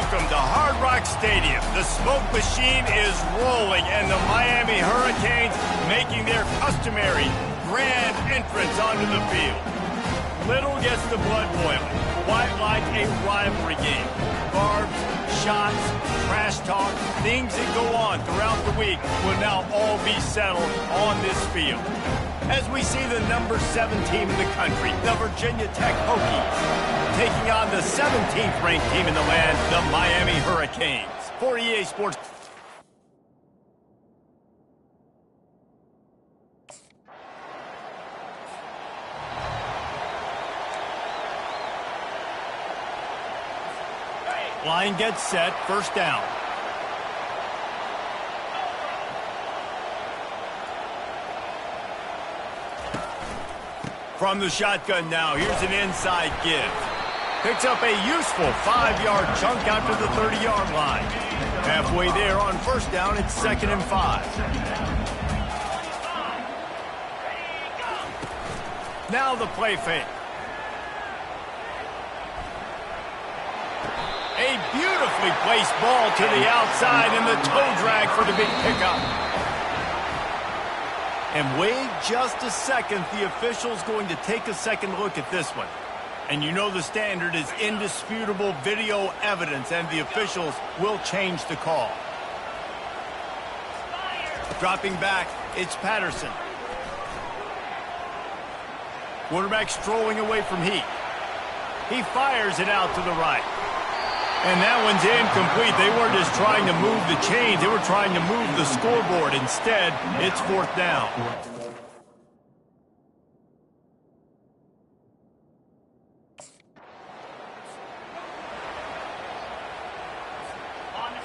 Welcome to Hard Rock Stadium. The smoke machine is rolling, and the Miami Hurricanes making their customary grand entrance onto the field. Little gets the blood boiling, quite like a rivalry game. Barbs, shots, trash talk, things that go on throughout the week will now all be settled on this field. As we see the number 7 team in the country, the Virginia Tech Hokies, taking on the 17th ranked team in the land, the Miami Hurricanes. For EA Sports. Line gets set, first down. From the shotgun now, here's an inside give. Picks up a useful 5-yard chunk out to the 30-yard line. Halfway there on first down, it's 2nd and 5. Now the play fake. A beautifully placed ball to the outside and the toe drag for the big pickup. And wait just a second, the official's going to take a second look at this one. And you know the standard is indisputable video evidence, and the officials will change the call. Dropping back, it's Patterson. Quarterback strolling away from Heat. He fires it out to the right. And that one's incomplete. They weren't just trying to move the chains. They were trying to move the scoreboard. Instead, it's 4th down.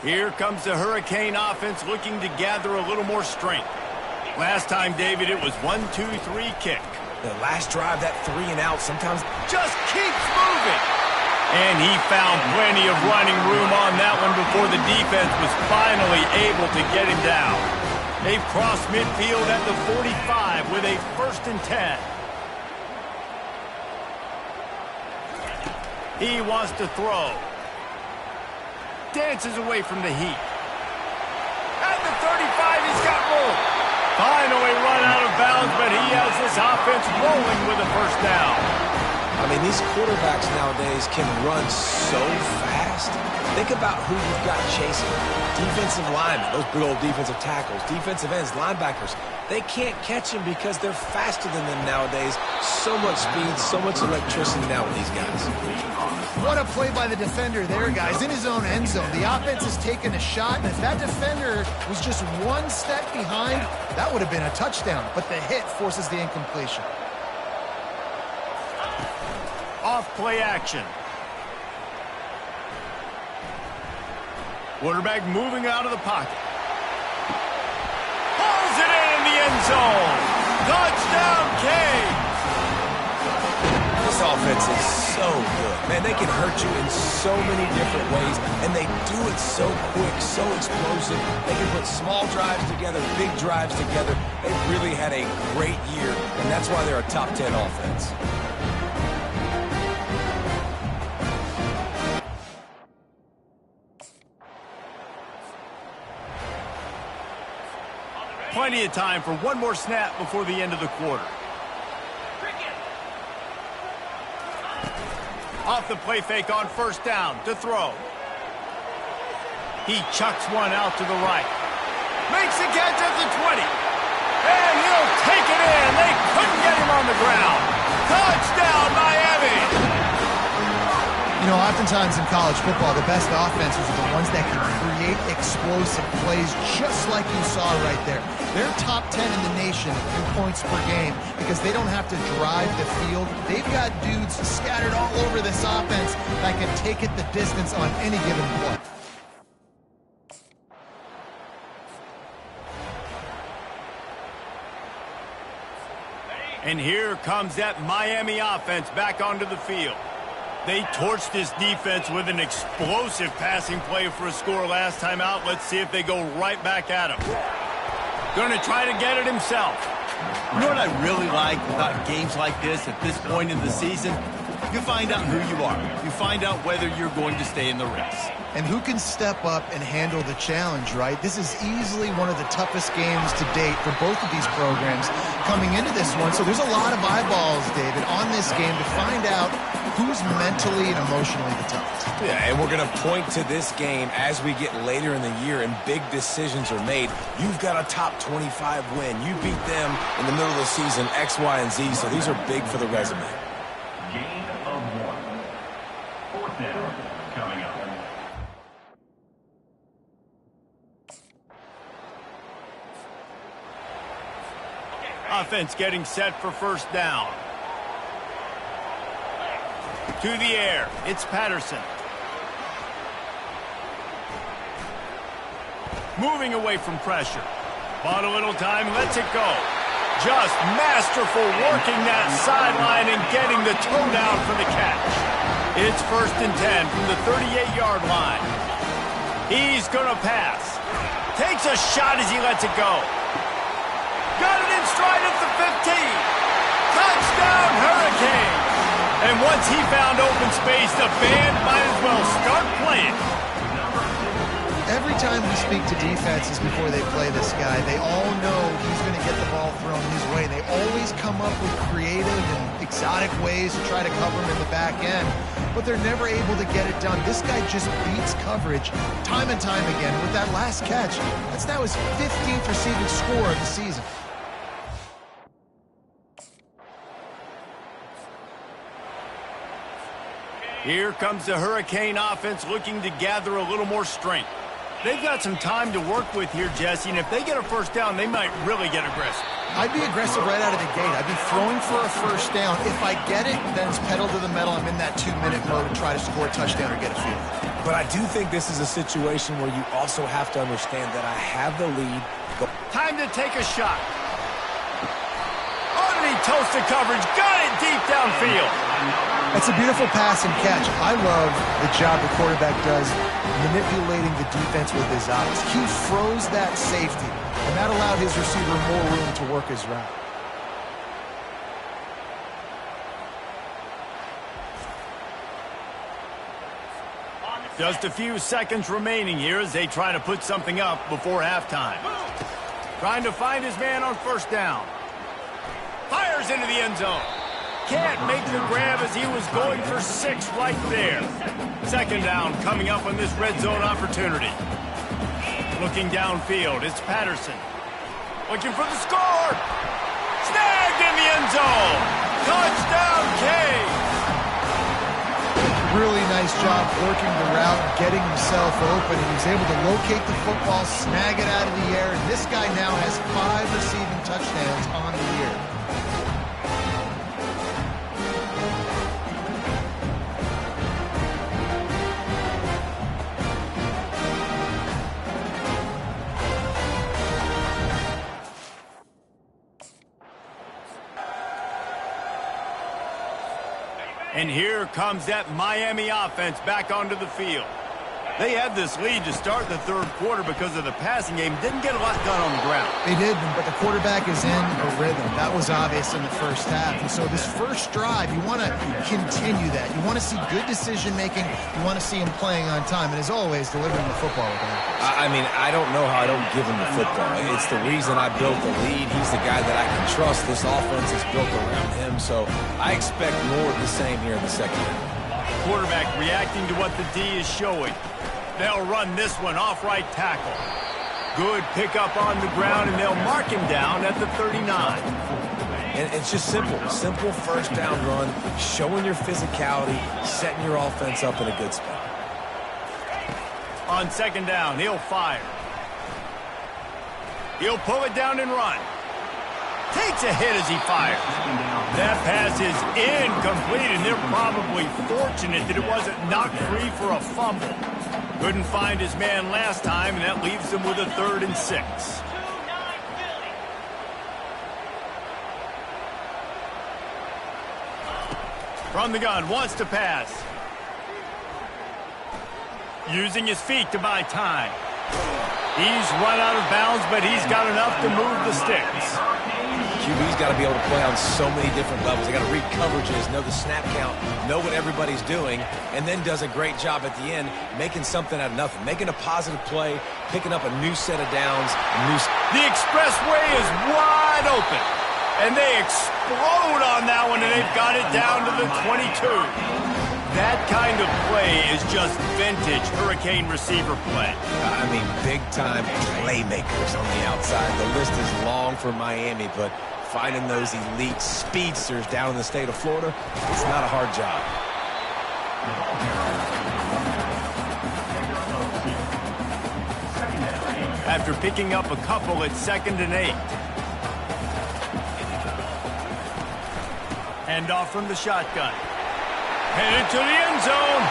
Here comes the Hurricane offense looking to gather a little more strength. Last time, David, it was 1-2-3 kick. The last drive, that 3 and out, sometimes just keeps moving. And he found plenty of running room on that one before the defense was finally able to get him down. They've crossed midfield at the 45 with a 1st and 10. He wants to throw. Dances away from the Heat. At the 35, he's got room. Finally run out of bounds, but he has this offense rolling with a 1st down. I mean, these quarterbacks nowadays can run so fast. Think about who you've got chasing. Defensive linemen, those big old defensive tackles, defensive ends, linebackers. They can't catch him because they're faster than them nowadays. So much speed, so much electricity now with these guys. What a play by the defender there, guys, in his own end zone. The offense has taken a shot, and if that defender was just 1 step behind, that would have been a touchdown. But the hit forces the incompletion. Off play action. Quarterback moving out of the pocket. Pulls it in the end zone. Touchdown, Canes. This offense is so good. Man, they can hurt you in so many different ways, and they do it so quick, so explosive. They can put small drives together, big drives together. They've really had a great year, and that's why they're a top 10 offense. Plenty of time for one more snap before the end of the quarter. Off the play fake on first down to throw. He chucks one out to the right. Makes the catch at the 20. And he'll take it in. They couldn't get him on the ground. Touchdown, Miami! You know, oftentimes in college football, the best offenses are the ones that can create explosive plays just like you saw right there. They're top 10 in the nation in points per game because they don't have to drive the field. They've got dudes scattered all over this offense that can take it the distance on any given play. And here comes that Miami offense back onto the field. They torched this defense with an explosive passing play for a score last time out. Let's see if they go right back at him. Going to try to get it himself. You know what I really like about games like this at this point in the season? You find out who you are. You find out whether you're going to stay in the race. And who can step up and handle the challenge, right? This is easily one of the toughest games to date for both of these programs coming into this one. So there's a lot of eyeballs, David, on this game to find out who's mentally and emotionally the toughest. Yeah, and we're going to point to this game as we get later in the year and big decisions are made. You've got a top 25 win. You beat them in the middle of the season, X, Y, and Z, so these are big for the resume. Gain of 1. 4th down coming up. Offense getting set for first down. To the air, it's Patterson. Moving away from pressure. Bought a little time, lets it go. Just masterful working that sideline and getting the toe down for the catch. It's 1st and 10 from the 38-yard line. He's going to pass. Takes a shot as he lets it go. Got it in stride at the 15. Touchdown, Hurricane. And once he found open space, the band might as well start playing. Every time we speak to defenses before they play this guy, they all know he's going to get the ball thrown his way. They always come up with creative and exotic ways to try to cover him in the back end, but they're never able to get it done. This guy just beats coverage time and time again. With that last catch, that's now his 15th receiving score of the season. Here comes the Hurricane offense looking to gather a little more strength. They've got some time to work with here, Jesse, and if they get a first down, they might really get aggressive. I'd be aggressive right out of the gate. I'd be throwing for a first down. If I get it, then it's pedal to the metal. I'm in that 2-minute mode to try to score a touchdown or get a field. But I do think this is a situation where you also have to understand that I have the lead. Time to take a shot. Underneath toasted coverage, got it deep downfield. It's a beautiful pass and catch. I love the job the quarterback does manipulating the defense with his eyes. He froze that safety, and that allowed his receiver more room to work his route. Just a few seconds remaining here as they try to put something up before halftime. Trying to find his man on first down. Fires into the end zone. Can't make the grab as he was going for 6 right there. 2nd down coming up on this red zone opportunity. Looking downfield, it's Patterson. Looking for the score. Snagged in the end zone. Touchdown, Cade. Really nice job working the route, getting himself open, and he's able to locate the football, snag it out of the air, and this guy now has 5 receiving touchdowns on the year. And here comes that Miami offense back onto the field. They had this lead to start the 3rd quarter because of the passing game. Didn't get a lot done on the ground. They did, but the quarterback is in a rhythm. That was obvious in the first half. And so this first drive, you want to continue that. You want to see good decision-making. You want to see him playing on time. And as always, delivering the football with him. I mean, I don't know how I don't give him the football. It's the reason I built the lead. He's the guy that I can trust. This offense is built around him. So I expect more of the same here in the second half. Quarterback reacting to what the D is showing. They'll run this one off right tackle. Good pickup on the ground, and they'll mark him down at the 39. And it's just simple. Simple first down run, showing your physicality, setting your offense up in a good spot. On 2nd down, he'll fire. He'll pull it down and run. Takes a hit as he fires. That pass is incomplete, and they're probably fortunate that it wasn't knocked free for a fumble. Couldn't find his man last time, and that leaves them with a 3rd and 6. From the gun, wants to pass. Using his feet to buy time. He's run out of bounds, but he's got enough to move the sticks. QB's got to be able to play on so many different levels. They got to read coverages, know the snap count, know what everybody's doing, and then does a great job at the end making something out of nothing, making a positive play, picking up a new set of downs. The expressway is wide open, and they explode on that one, and they've got it down to the 22. That kind of play is just vintage Hurricane receiver play. I mean, big-time playmakers on the outside. The list is long for Miami, but finding those elite speedsters down in the state of Florida, it's not a hard job. After picking up a couple at 2nd and 8. Hand off from the shotgun. Headed to the end zone,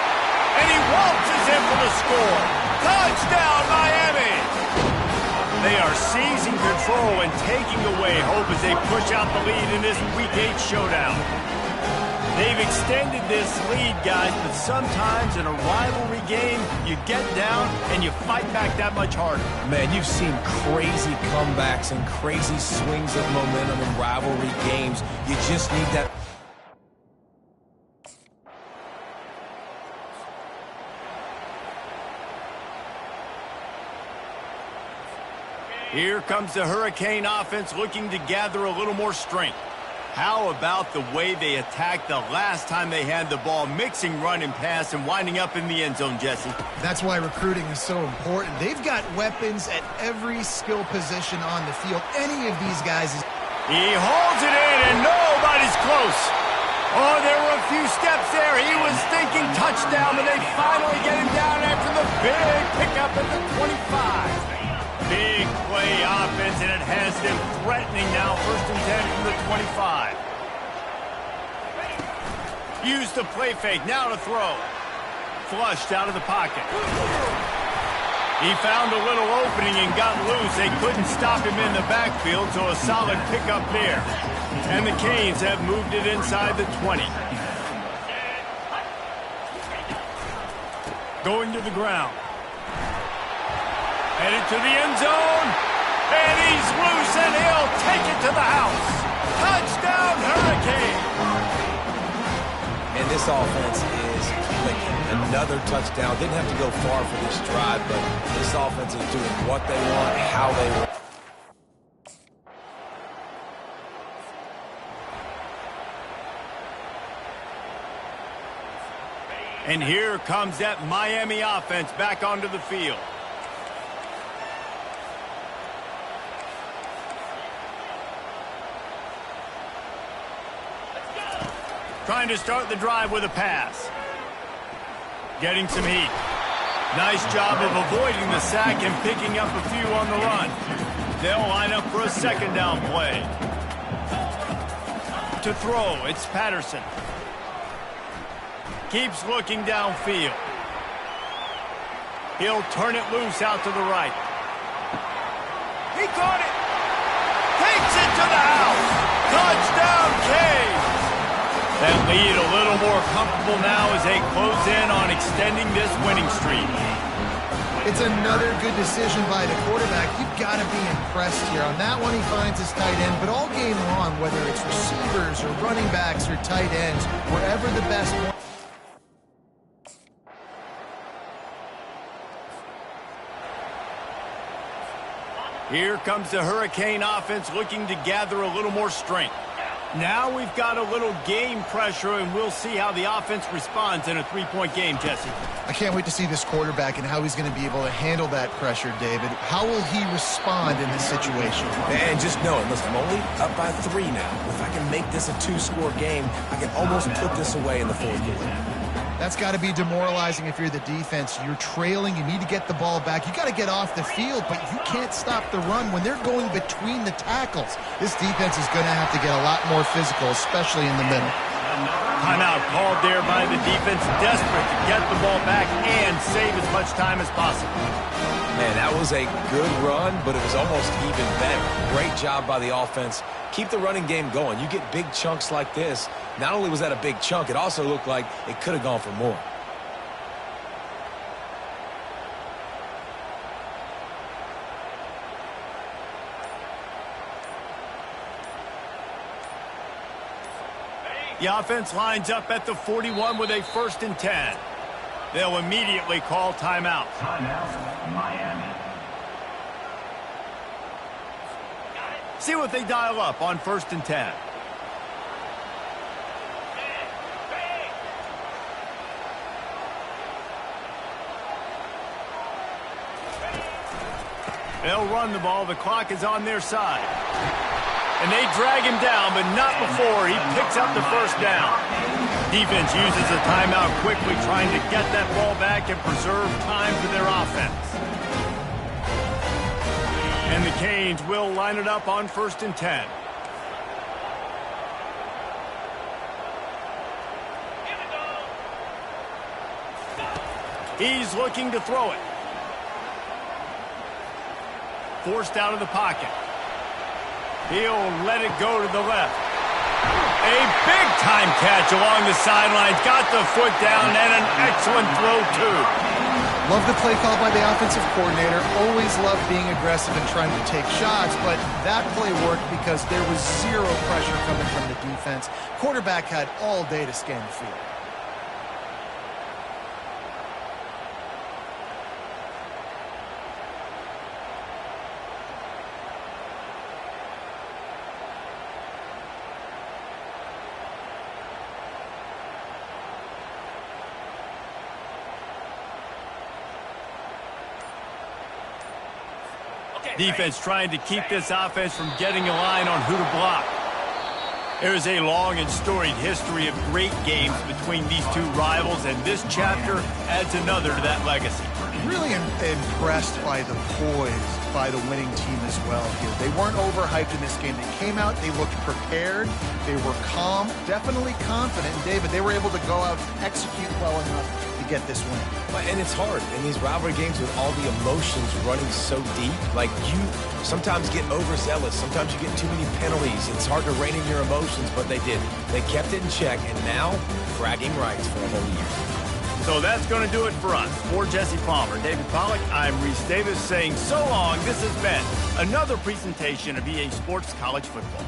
and he waltzes in for the score. Touchdown, Miami! They are seizing control and taking away hope as they push out the lead in this Week 8 showdown. They've extended this lead, guys, but sometimes in a rivalry game, you get down and you fight back that much harder. Man, you've seen crazy comebacks and crazy swings of momentum in rivalry games. You just need that. Here comes the Hurricane offense looking to gather a little more strength. How about the way they attacked the last time they had the ball, mixing run and pass and winding up in the end zone, Jesse? That's why recruiting is so important. They've got weapons at every skill position on the field. Any of these guys is... He holds it in, and nobody's close. Oh, there were a few steps there. He was thinking touchdown, but they finally get him down after the big pickup at the 25. Big play offense, and it has them threatening now. 1st and 10 from the 25. Use the play fake, now to throw. Flushed out of the pocket. He found a little opening and got loose. They couldn't stop him in the backfield, so a solid pickup there. And the Canes have moved it inside the 20. Going to the ground. Headed to the end zone, and he's loose, and he'll take it to the house. Touchdown, Hurricane! And this offense is clicking. Another touchdown. Didn't have to go far for this drive, but this offense is doing what they want, how they want. And here comes that Miami offense back onto the field. Trying to start the drive with a pass. Getting some heat. Nice job of avoiding the sack and picking up a few on the run. They'll line up for a 2nd down play. To throw, it's Patterson. Keeps looking downfield. He'll turn it loose out to the right. He caught it. Takes it to the house. Touchdown, Canes. That lead a little more comfortable now as they close in on extending this winning streak. It's another good decision by the quarterback. You've got to be impressed here. On that one, he finds his tight end, but all game long, whether it's receivers or running backs or tight ends, wherever the best one. Here comes the Hurricane offense looking to gather a little more strength. Now we've got a little game pressure, and we'll see how the offense responds in a 3-point game, Jesse. I can't wait to see this quarterback and how he's going to be able to handle that pressure, David. How will he respond in this situation? And just knowing, listen, I'm only up by 3 now. If I can make this a 2-score game, I can almost put this away in the 4th quarter. That's got to be demoralizing if you're the defense. You're trailing. You need to get the ball back. You got to get off the field, but you can't stop the run when they're going between the tackles. This defense is going to have to get a lot more physical, especially in the middle. Timeout called there by the defense, desperate to get the ball back and save as much time as possible. Man, that was a good run, but it was almost even better. Great job by the offense. Keep the running game going. You get big chunks like this. Not only was that a big chunk, it also looked like it could have gone for more. The offense lines up at the 41 with a 1st and 10. They'll immediately call timeout. Timeout, Miami. See what they dial up on 1st and 10. They'll run the ball. The clock is on their side. And they drag him down, but not before he picks up the 1st down. Defense uses a timeout quickly, trying to get that ball back and preserve time for their offense. And the Canes will line it up on 1st and 10. He's looking to throw it. Forced out of the pocket. He'll let it go to the left. A big-time catch along the sidelines. Got the foot down and an excellent throw, too. Love the play call by the offensive coordinator. Always love being aggressive and trying to take shots, but that play worked because there was zero pressure coming from the defense. Quarterback had all day to scan the field. Defense trying to keep this offense from getting a line on who to block. There is a long and storied history of great games between these two rivals, and this chapter adds another to that legacy. Really impressed by the poise by the winning team as well here. They weren't overhyped in this game. They came out, they looked prepared, they were calm, definitely confident. And David, they were able to go out and execute well enough to get this win. And it's hard in these rivalry games with all the emotions running so deep. Like, you sometimes get overzealous. Sometimes you get too many penalties. It's hard to rein in your emotions, but they did. They kept it in check, and now bragging rights for a whole year. So that's going to do it for us. For Jesse Palmer, David Pollack, I'm Reese Davis saying so long. This has been another presentation of EA Sports College Football.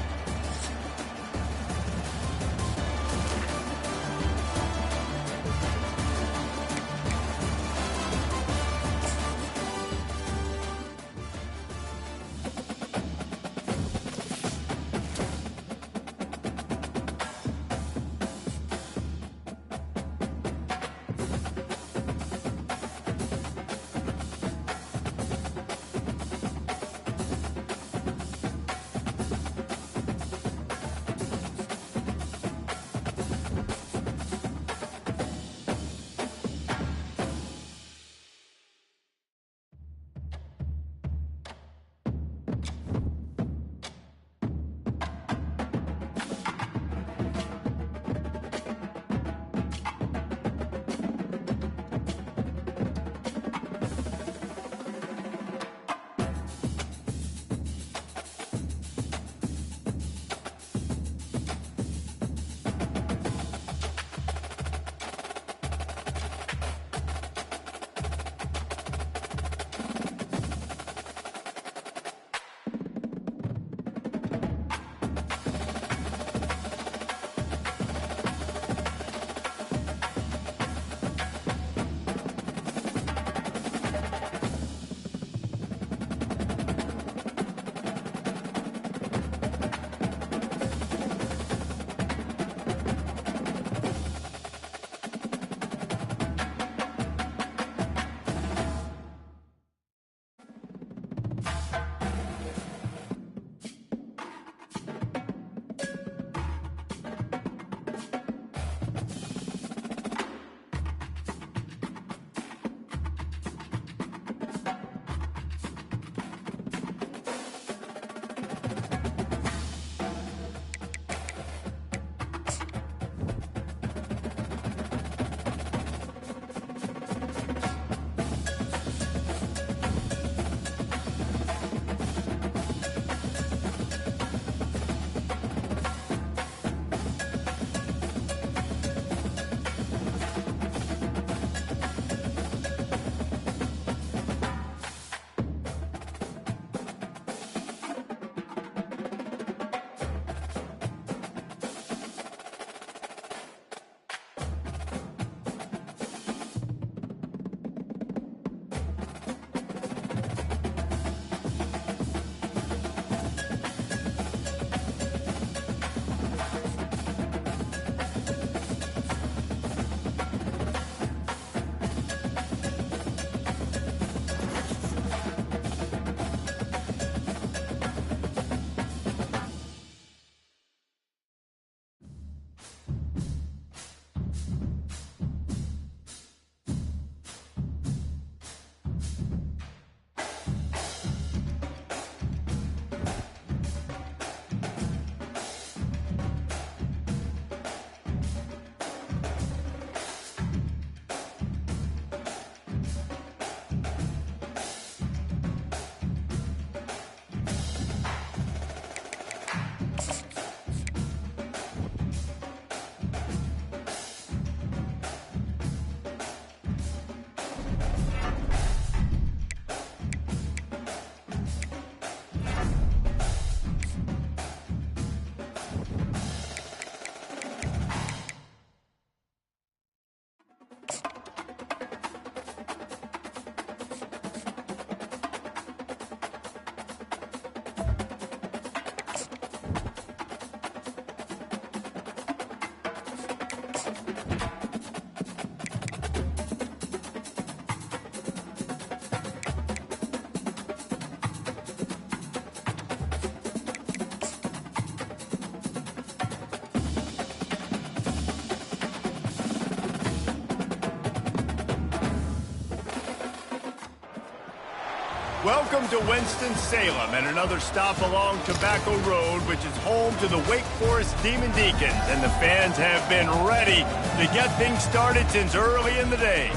Welcome to Winston-Salem and another stop along Tobacco Road, which is home to the Wake Forest Demon Deacons, and the fans have been ready to get things started since early in the day.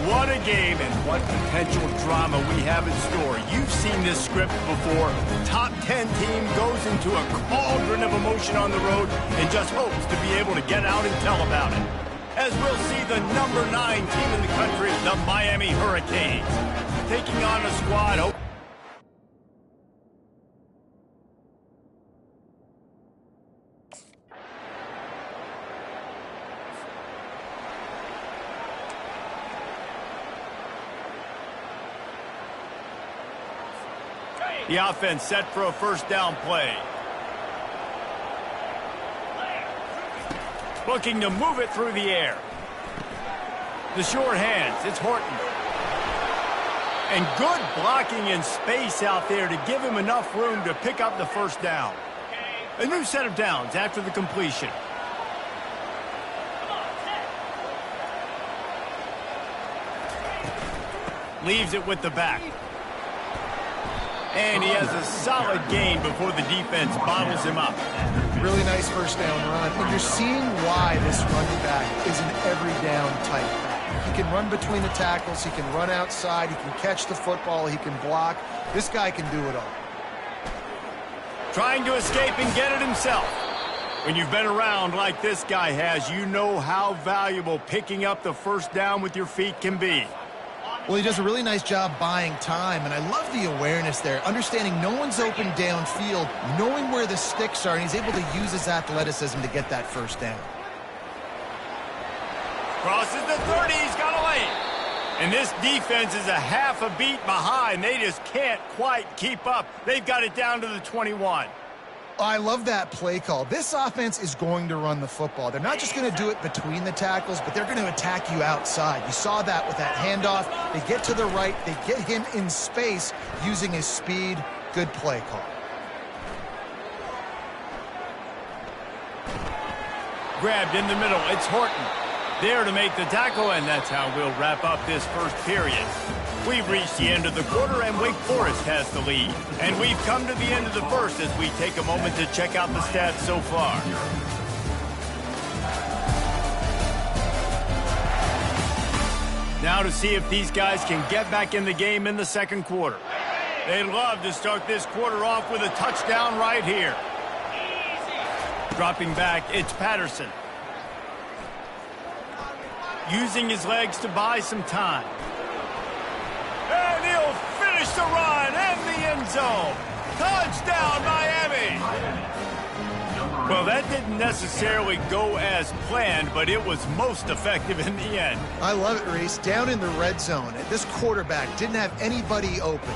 What a game and what potential drama we have in store. You've seen this script before. Top 10 team goes into a cauldron of emotion on the road and just hopes to be able to get out and tell about it. As we'll see the number 9 team in the country, the Miami Hurricanes, taking on a squad. The offense set for a first down play. Looking to move it through the air. The short hands, it's Horton. And good blocking in space out there to give him enough room to pick up the first down. A new set of downs after the completion. Leaves it with the back. And he has a solid gain before the defense bottles him up. Really nice first down run. And you're seeing why this running back is an every down type back. He can run between the tackles. He can run outside. He can catch the football. He can block. This guy can do it all. Trying to escape and get it himself. When you've been around like this guy has, you know how valuable picking up the first down with your feet can be. Well, he does a really nice job buying time, and I love the awareness there, understanding no one's open downfield, knowing where the sticks are, and he's able to use his athleticism to get that first down. Crosses the 30, he's got a lane. And this defense is a half a beat behind. They just can't quite keep up. They've got it down to the 21. I love that play call. This offense is going to run the football. They're not just going to do it between the tackles, but they're going to attack you outside. You saw that with that handoff. They get to the right. They get him in space using his speed. Good play call. Grabbed in the middle. It's Horton. There to make the tackle, and that's how we'll wrap up this first period. We've reached the end of the quarter, and Wake Forest has the lead. And we've come to the end of the first as we take a moment to check out the stats so far. Now to see if these guys can get back in the game in the second quarter. They'd love to start this quarter off with a touchdown right here. Dropping back, it's Patterson. Using his legs to buy some time. And he'll finish the run and the end zone. Touchdown, Miami! Well, that didn't necessarily go as planned, but it was most effective in the end. I love it, Reese. Down in the red zone, this quarterback didn't have anybody open.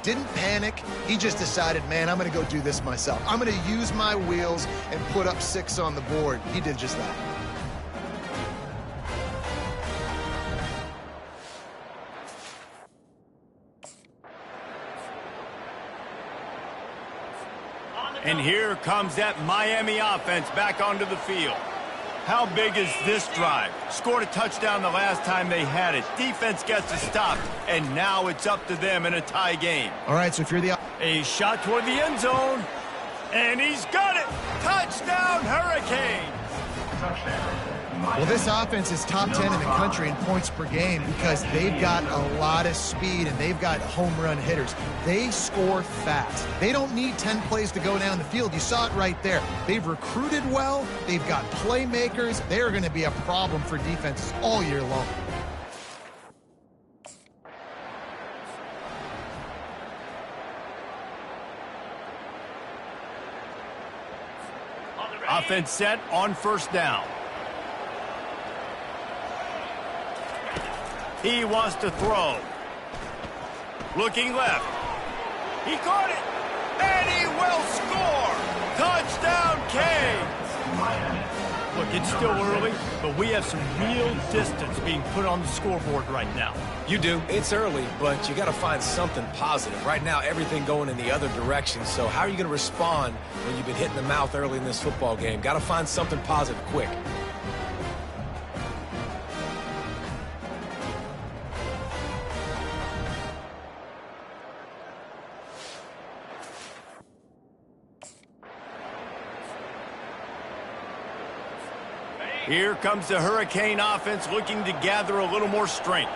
Didn't panic. He just decided, man, I'm going to go do this myself. I'm going to use my wheels and put up 6 on the board. He did just that. And here comes that Miami offense back onto the field. How big is this drive? Scored a touchdown the last time they had it. Defense gets a stop, and now it's up to them in a tie game. All right, so if you're the... A shot toward the end zone, and he's got it! Touchdown, Hurricanes! Well, this offense is top 10 in the country in points per game because they've got a lot of speed and they've got home run hitters. They score fast. They don't need 10 plays to go down the field. You saw it right there. They've recruited well. They've got playmakers. They are going to be a problem for defenses all year long. Offense set on first down. He wants to throw. Looking left. He caught it. And he will score. Touchdown, Canes. Look, it's still early, but we have some real distance being put on the scoreboard right now. You do. It's early, but you got to find something positive. Right now, everything going in the other direction. So how are you going to respond when you've been hit in the mouth early in this football game? Got to find something positive quick. Here comes the Hurricane offense looking to gather a little more strength.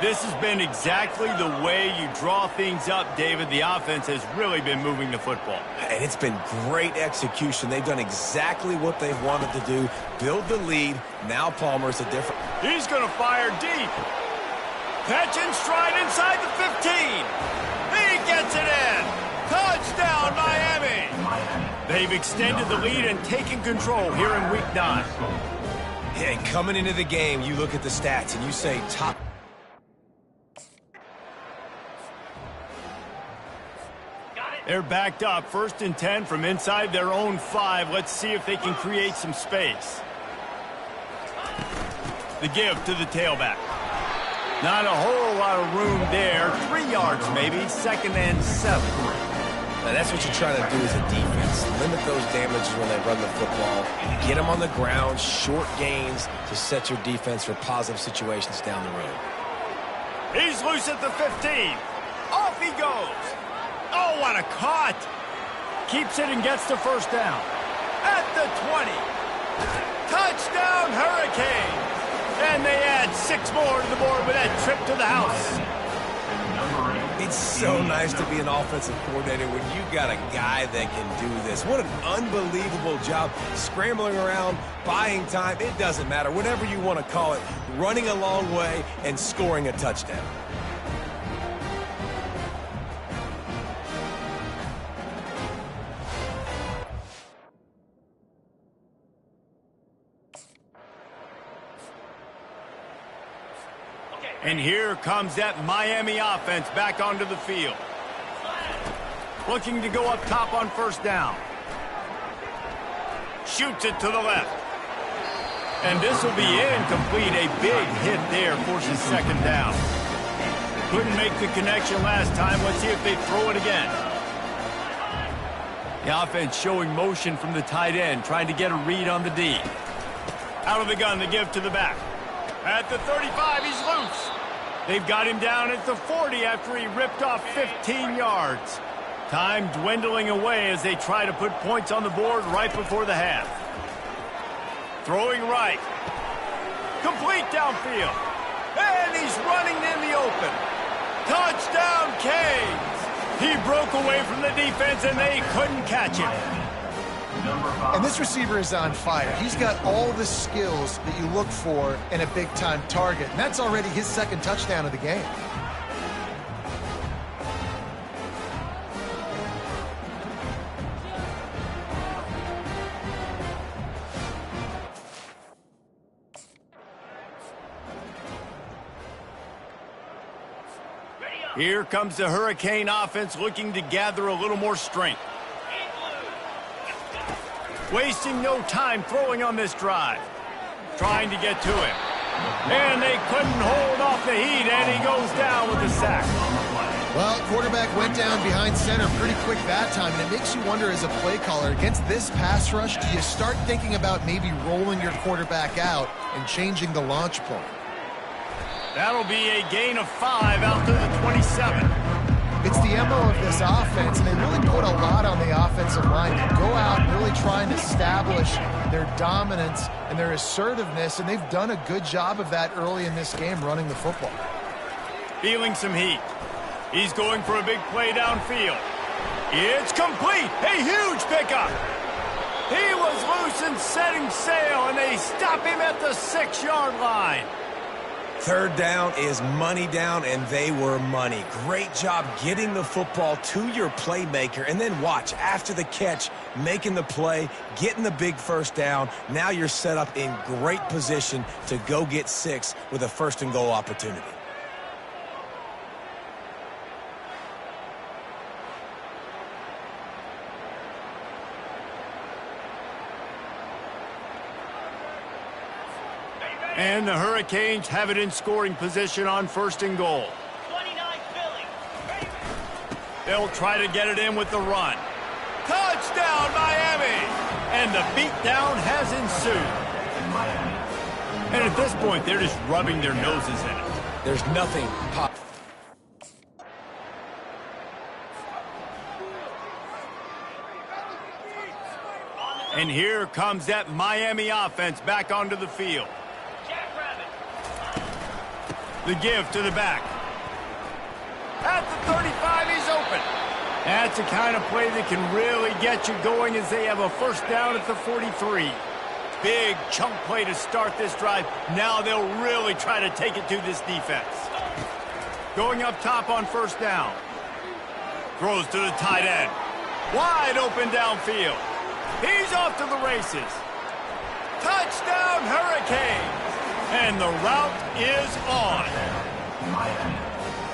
This has been exactly the way you draw things up, David. The offense has really been moving the football. And it's been great execution. They've done exactly what they've wanted to do. Build the lead. Now Palmer's a different... He's going to fire deep. Catch and stride inside the 15. He gets it in. Touchdown, Miami. They've extended the lead and taken control here in Week 9. Hey, coming into the game, you look at the stats and you say top... They're backed up, 1st and 10 from inside their own 5. Let's see if they can create some space. The give to the tailback. Not a whole lot of room there. 3 yards maybe, 2nd and 7. Now that's what you're trying to do as a defense. Limit those damages when they run the football. Get them on the ground, short gains to set your defense for positive situations down the road. He's loose at the 15. Off he goes. Oh, what a cut. Keeps it and gets the 1st down. At the 20. Touchdown, Hurricane. And they add 6 more to the board with that trip to the house. It's so nice to be an offensive coordinator when you got a guy that can do this. What an unbelievable job. Scrambling around, buying time, it doesn't matter. Whatever you want to call it, running a long way and scoring a touchdown. And here comes that Miami offense back onto the field. Looking to go up top on 1st down. Shoots it to the left. And this will be incomplete. A big hit there forces 2nd down. Couldn't make the connection last time. Let's see if they throw it again. The offense showing motion from the tight end, trying to get a read on the D. Out of the gun, the give to the back. At the 35, he's loose. They've got him down at the 40 after he ripped off 15 yards. Time dwindling away as they try to put points on the board right before the half. Throwing right. Complete downfield. And he's running in the open. Touchdown, Canes. He broke away from the defense and they couldn't catch him. And this receiver is on fire. He's got all the skills that you look for in a big-time target. And that's already his 2nd touchdown of the game. Here comes the Hurricane offense looking to gather a little more strength. Wasting no time throwing on this drive. Trying to get to him. And they couldn't hold off the heat, and he goes down with the sack. Well, quarterback went down behind center pretty quick that time, and it makes you wonder as a play caller, against this pass rush, do you start thinking about maybe rolling your quarterback out and changing the launch point? That'll be a gain of 5 out to the 27. It's the MO of this offense, and they really put a lot on the offensive line to go out and really try and establish their dominance and their assertiveness, and they've done a good job of that early in this game running the football. Feeling some heat. He's going for a big play downfield. It's complete. A huge pickup. He was loose and setting sail, and they stop him at the 6-yard line. 3rd down is money down, and they were money. Great job getting the football to your playmaker, and then watch, after the catch, making the play, getting the big 1st down. Now you're set up in great position to go get 6 with a 1st and goal opportunity. And the Hurricanes have it in scoring position on 1st and goal. 29 Philly. They'll try to get it in with the run. Touchdown, Miami! And the beatdown has ensued. And at this point, they're just rubbing their noses in it. There's nothing pop. And here comes that Miami offense back onto the field. Jackrabbit. The give to the back. At the 35, he's open. That's the kind of play that can really get you going as they have a first down at the 43. Big chunk play to start this drive. Now they'll really try to take it to this defense. Going up top on first down. Throws to the tight end. Wide open downfield. He's off to the races. Touchdown, Hurricanes! And the route is on.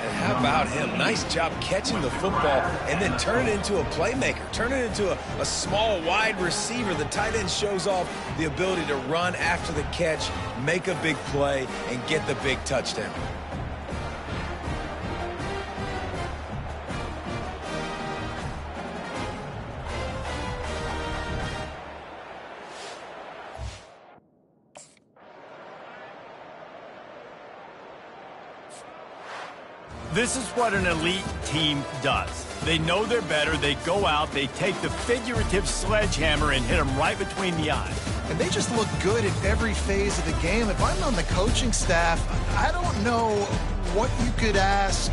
And how about him? Nice job catching the football and then turn it into a playmaker. Turn it into a small, wide receiver. The tight end shows off the ability to run after the catch, make a big play, and get the big touchdown. This is what an elite team does. They know they're better. They go out, they take the figurative sledgehammer and hit them right between the eyes. And they just look good at every phase of the game. If I'm on the coaching staff, I don't know what you could ask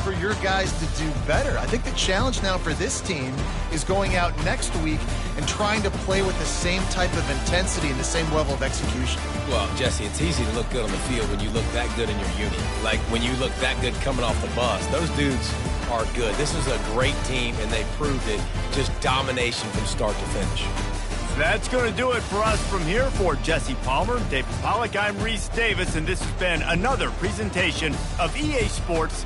for your guys to do better. I think the challenge now for this team is going out next week and trying to play with the same type of intensity and the same level of execution. Well, Jesse, it's easy to look good on the field when you look that good in your unit. Like when you look that good coming off the bus. Those dudes are good. This is a great team, and they proved it. Just domination from start to finish. That's going to do it for us from here. For Jesse Palmer, David Pollack, I'm Reese Davis, and this has been another presentation of EA Sports